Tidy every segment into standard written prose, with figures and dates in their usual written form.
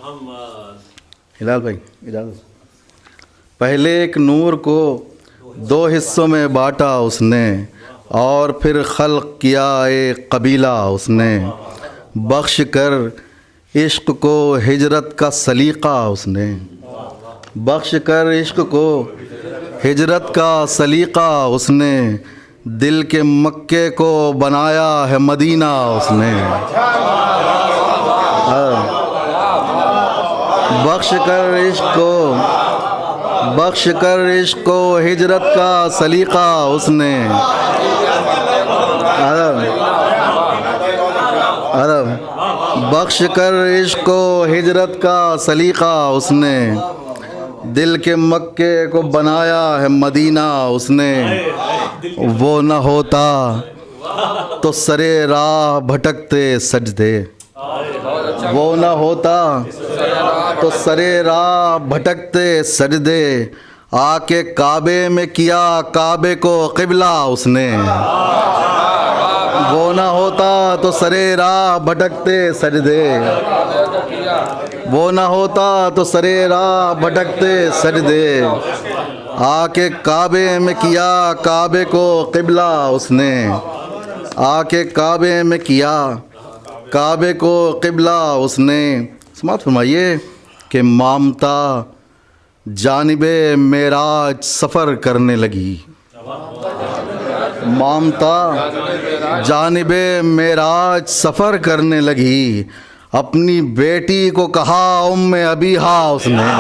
ہلال بھائی اجازت. پہلے ایک نور کو دو حصوں میں بانٹا اس نے اور پھر خلق کیا ایک قبیلہ اس نے. بخش کر عشق کو ہجرت کا سلیقہ اس نے. بخش کر عشق کو ہجرت کا سلیقہ اس نے. دل کے مکے کو بنایا ہے مدینہ اس نے. بخش کر عشق کو بخش کر عشق کو ہجرت کا سلیقہ اس نے. بخش کر عشق کو ہجرت کا سلیقہ اس نے. دل کے مکے کو بنایا ہے مدینہ اس نے. وہ نہ ہوتا تو سرے راہ بھٹکتے سجدے. وہ نہ ہوتا تو سرے راہ بھٹکتے سجدے. آ کے کعبے میں کیا کعبے کو قبلہ اس نے. وہ نہ ہوتا تو سرے راہ بھٹکتے سجدے. وہ نہ ہوتا تو سرے راہ بھٹکتے سجدے. آ کے کعبے میں کیا کعبے کو قبلہ اس نے. آ کے کعبے میں کیا کعبے کو قبلہ اس نے. سماعت فرمائیے کہ مامتا جانب معراج سفر کرنے لگی. مامتا جانب معراج سفر کرنے لگی. اپنی بیٹی کو کہا ام ابیہا اس نے.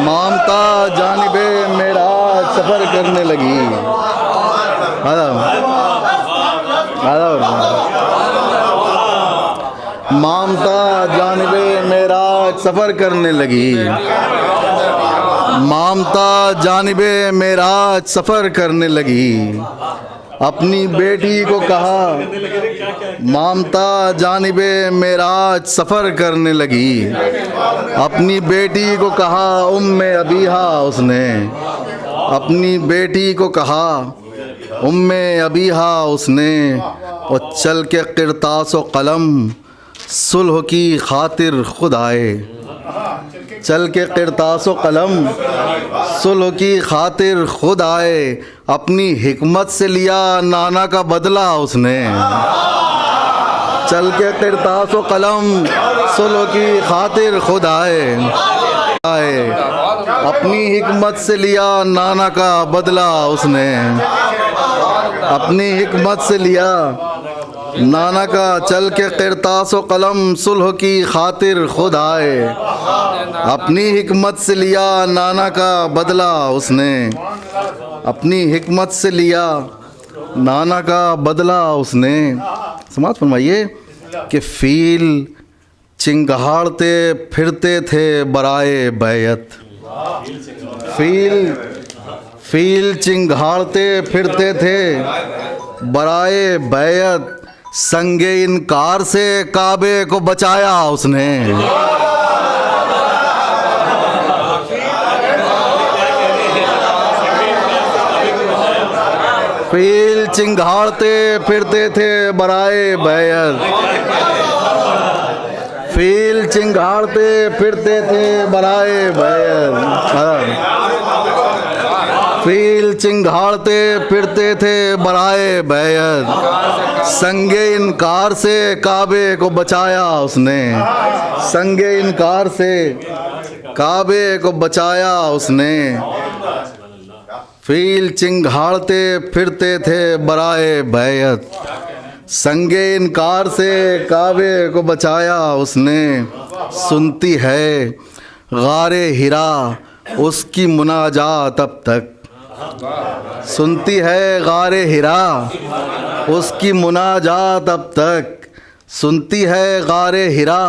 مامتا جانب معراج سفر کرنے لگی. مامتا جانب معراج سفر کرنے لگی. مامتا جانب معراج سفر کرنے لگی. اپنی بیٹی کو کہا مامتا جانب معراج سفر کرنے لگی. اپنی بیٹی کو کہا ام ابیہا اس نے. اپنی بیٹی کو کہا ام ابیہا اس نے. اور چل کے قرطاس و قلم صلح کی خاطر خود آئے. چل کے قرطاس و قلم صلح کی خاطر خود آئے. اپنی حکمت سے لیا نانا کا بدلہ اس نے. چل کے قرطاس و قلم صلح کی خاطر خود آئے. اپنی حکمت سے لیا نانا کا بدلہ اس نے. اپنی حکمت سے لیا نانا کا. چل کے قرطاس و قلم صلح کی خاطر خود آئے. اپنی حکمت سے لیا نانا کا بدلہ اس نے. اپنی حکمت سے لیا نانا کا بدلہ اس نے. سماعت فرمائیے کہ فیل چنگھاڑتے پھرتے تھے برائے بیعت. فیل چنگھاڑتے پھرتے تھے برائے بیعت. سنگ انکار سے کعبے کو بچایا اس نے. فیل چنگھاڑتے پھرتے تھے برائے بیعت. فیل چنگھاڑتے پھرتے تھے برائے بیعت. فیل چنگھاڑتے پھرتے تھے برائے بیعت. سنگ انکار سے کعبے کو بچایا اس نے. سنگ انکار سے کعبے کو بچایا اس نے. فیل چنگھاڑتے پھرتے تھے برائے بیعت. سنگ انکار سے کعبے کو بچایا اس نے. سنتی ہے غار ہرا اس کی مناجات اب تک. سنتی ہے غار ہرا اس کی مناجات اب تک. سنتی ہے غار ہرا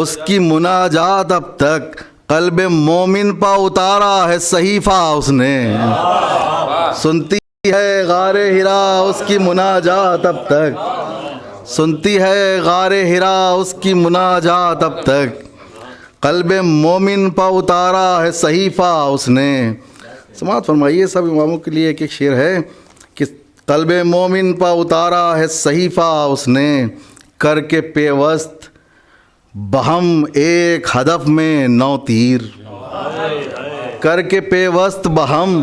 اس کی مناجات اب تک. قلب مومن پا اتارا ہے صحیفہ اس نے. سنتی ہے غار ہرا اس کی مناجات اب تک. سنتی ہے غار ہرا اس کی مناجات اب تک. قلب مومن پا اتارا ہے صحیفہ اس نے. سماعت فرمائیے سب اماموں کے لیے ایک ایک شعر ہے کہ قلب مومن پا اتارا ہے صحیفہ اس نے، کر کے پیوست بہم ایک ہدف میں 9 تیر، کر کے پیوست بہم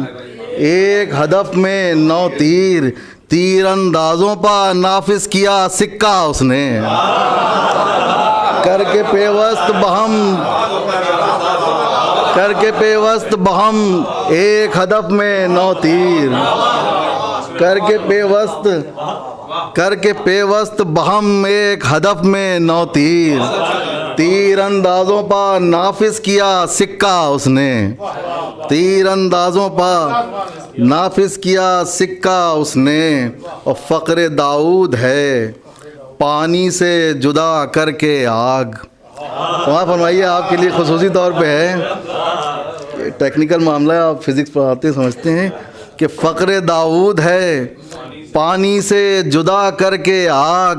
ایک ہدف میں 9 تیر، تیر اندازوں پا نافذ کیا سکہ اس نے، کر کے پیوست بہم، کر کے پیوست بہم ایک ہدف میں 9 تیر، کر کے پیوست، کر کے پیوست بہم ایک ہدف میں 9 تیر، تیر اندازوں پا نافذ کیا سکہ اس نے، تیر اندازوں پا نافذ کیا سکہ اس نے، اور فقر داؤد ہے پانی سے جدا کر کے آگ۔ وہاں فرمائیے آپ کے لیے خصوصی طور پہ ہے، ٹیکنیکل معاملہ ہے، آپ فزکس پڑھاتے سمجھتے ہیں کہ فقر داؤد ہے پانی سے جدا کر کے آگ،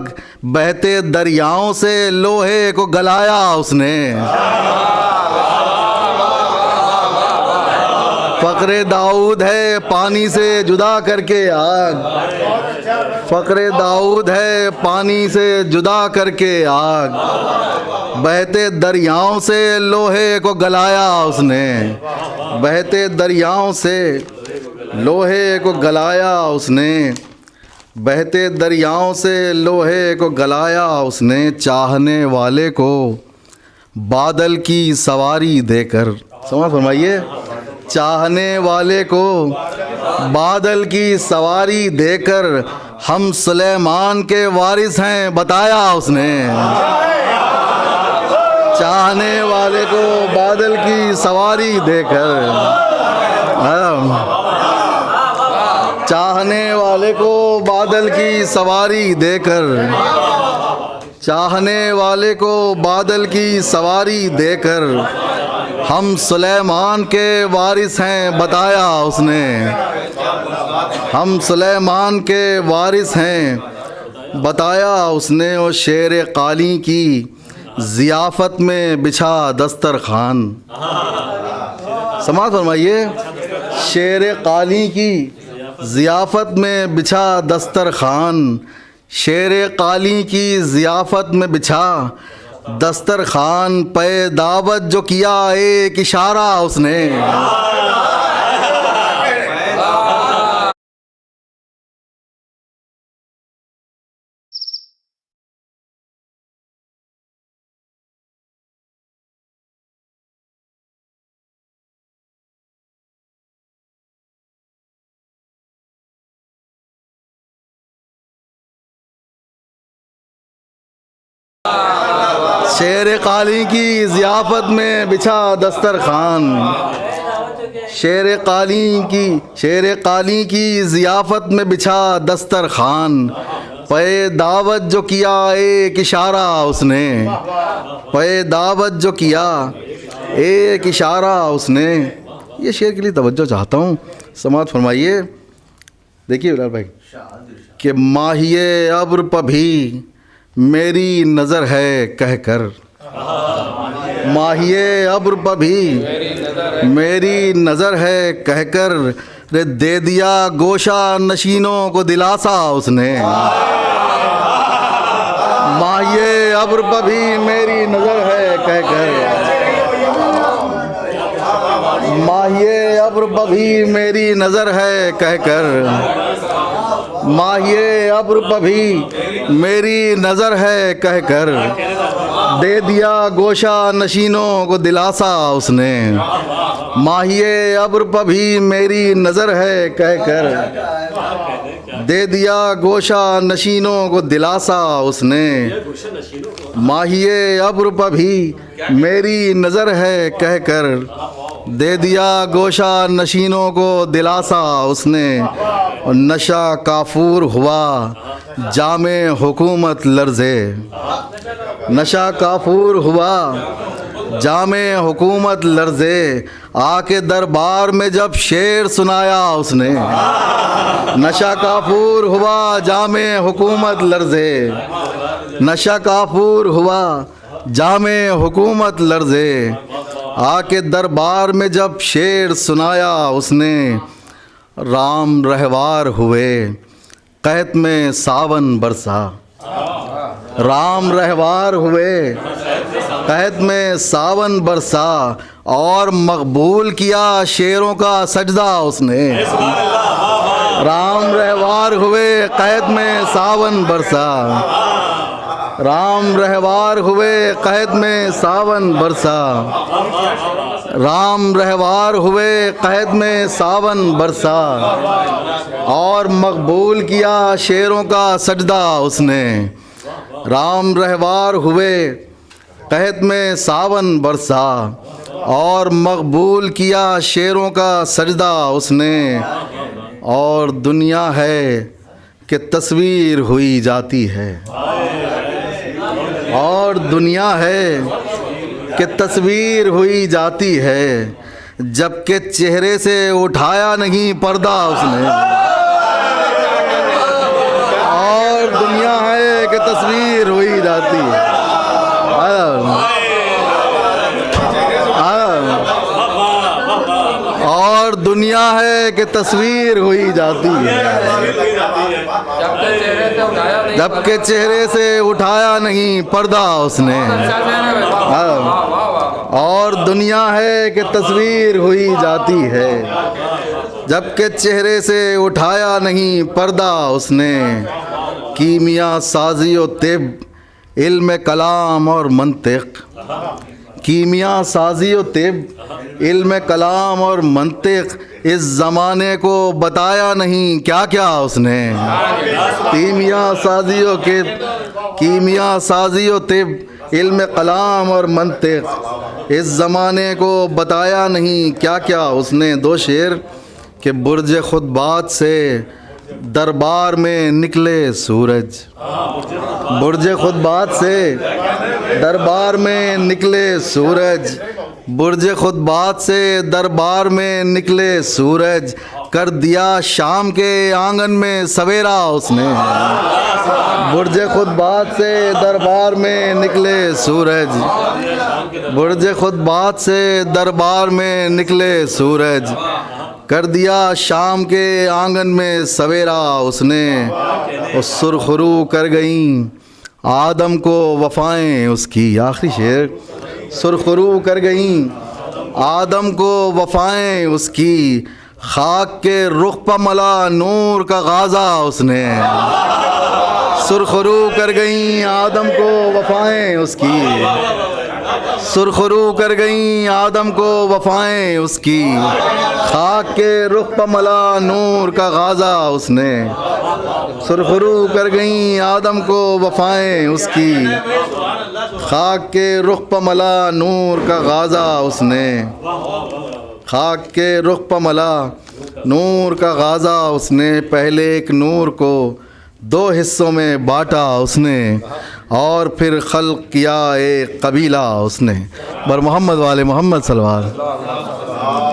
بہتے دریاؤں سے لوہے کو گلایا اس نے، فقر داؤد ہے پانی سے جدا کر کے آگ، فقر داؤد ہے پانی سے جدا کر کے آگ، بہتے دریاؤں سے لوہے کو گلایا اس نے، بہتے دریاؤں سے لوہے کو گلایا اس نے، بہتے دریاؤں سے لوہے کو گلایا اس نے، چاہنے والے کو بادل کی سواری دے کر، سمجھ فرمائیے، چاہنے والے کو بادل کی سواری دے کر ہم سلیمان کے وارث ہیں بتایا اس نے، چاہنے والے کو بادل کی سواری دے کر، چاہنے والے کو بادل کی سواری دے کر، چاہنے والے کو بادل کی سواری دے کر ہم سلیمان کے وارث ہیں بتایا اس نے، ہم سلیمان کے وارث ہیں بتایا اس نے، اور شیر قالی کی ضیافت میں بچھا دسترخوان، سماعت فرمائیے، شیر قالی کی ضیافت میں بچھا دسترخوان، شیر قالی کی ضیافت میں بچھا دسترخوان، پے دعوت جو کیا ایک اشارہ اس نے، شیر قالی کی ضیافت میں بچھا دسترخوان، شیر قالی کی ضیافت میں بچھا دسترخوان، پے دعوت جو کیا ایک اشارہ اس نے، پے دعوت جو کیا ایک اشارہ اس نے۔ یہ شعر کے لیے توجہ چاہتا ہوں، سماعت فرمائیے۔ دیکھیے بلال بھائی کہ ماہی ابر پہ بھی میری نظر ہے کہہ کر، ماہی ابر پہ بھی میری نظر ہے کہہ کر، دے دیا گوشہ نشینوں کو دلاسا اس نے، ماہی ابر پہ بھی میری نظر ہے کہہ کر، ماہی ابر پہ بھی میری نظر ہے کہہ کر، ماہی ابر پہ بھی میری نظر ہے کہہ کر، دے دیا گوشہ نشینوں کو دلاسا اس نے، ماہی ابر پہ بھی میری نظر ہے کہہ کر، دے دیا گوشہ نشینوں کو دلاسا اس نے، ماہی ابر پہ بھی میری نظر ہے کہہ کر، دے دیا گوشہ نشینوں کو دلاسا اس نے، نشہ کافور ہوا جام حکومت لرزے، نشہ کافور ہوا جام حکومت لرزے، آ کے دربار میں جب شعر سنایا اس نے، نشہ کافور ہوا جام حکومت لرزے، نشہ کافور ہوا جام حکومت لرزے، آ کے دربار میں جب شعر سنایا اس نے، رام رہوار ہوئے قحط میں ساون برسا، رام رہوار ہوئے قحط میں ساون برسا، اور مقبول کیا شیروں کا سجدہ اس نے۔ رام رہوار ہوئے قحط میں ساون برسا، رام رہوار ہوئے قحط میں ساون برسا، رام رہوار ہوئے قحط میں ساون برسا، اور مقبول کیا شیروں کا سجدہ اس نے۔ رام رہوار ہوئے قحط میں ساون برسا، اور مقبول کیا شیروں کا سجدہ اس نے۔ اور دنیا ہے کہ تصویر ہوئی جاتی ہے، اور دنیا ہے کہ تصویر ہوئی جاتی ہے، جبکہ چہرے سے اٹھایا نہیں پردہ اس نے۔ اور دنیا ہے کہ تصویر ہوئی جاتی ہے، اور دنیا ہے کہ تصویر ہوئی جاتی ہے، جبکہ چہرے سے اٹھایا نہیں پردہ اس نے۔ اور دنیا ہے کہ تصویر ہوئی جاتی ہے، جبکہ چہرے سے اٹھایا نہیں پردہ اس نے۔ کیمیا سازی و طب، علم کلام اور منطق، کیمیا سازی و طب، علم کلام اور منطق، اس زمانے کو بتایا نہیں کیا کیا اس نے۔ کیمیا سازی و طب، علم کلام اور منطق، اس زمانے کو بتایا نہیں کیا کیا اس نے۔ دو شعر کہ برج خطبات سے دربار میں نکلے سورج، برج خطبات سے دربار میں نکلے سورج، برج خطبات سے دربار میں نکلے سورج، کر دیا شام کے آنگن میں سویرا اس نے۔ برج خطبات سے دربار میں نکلے سورج، برج خطبات سے دربار میں نکلے سورج، کر دیا شام کے آنگن میں سویرا اس نے۔ اس سرخرو کر گئیں آدم کو وفائیں اس کی، آخری شعر، سرخرو کر گئیں آدم کو وفائیں اس کی، خاک کے رخ پہ ملا نور کا غازہ اس نے۔ سرخرو کر گئیں آدم کو وفائیں اس کی، سرخرو کر گئیں آدم کو وفائیں اس کی، خاک کے رخ پہ ملا نور کا غازہ اس نے۔ سرخرو کر گئیں آدم کو وفائیں اس کی، خاک کے رخ پہ ملا نور کا غازہ اس نے۔ خاک کے رخ پہ ملا نور کا غازہ اس نے۔ پہلے ایک نور کو دو حصوں میں بانٹا اس نے، اور پھر خلق کیا ایک قبیلہ اس نے۔ بر محمد والے محمد صلی اللہ علیہ وسلم۔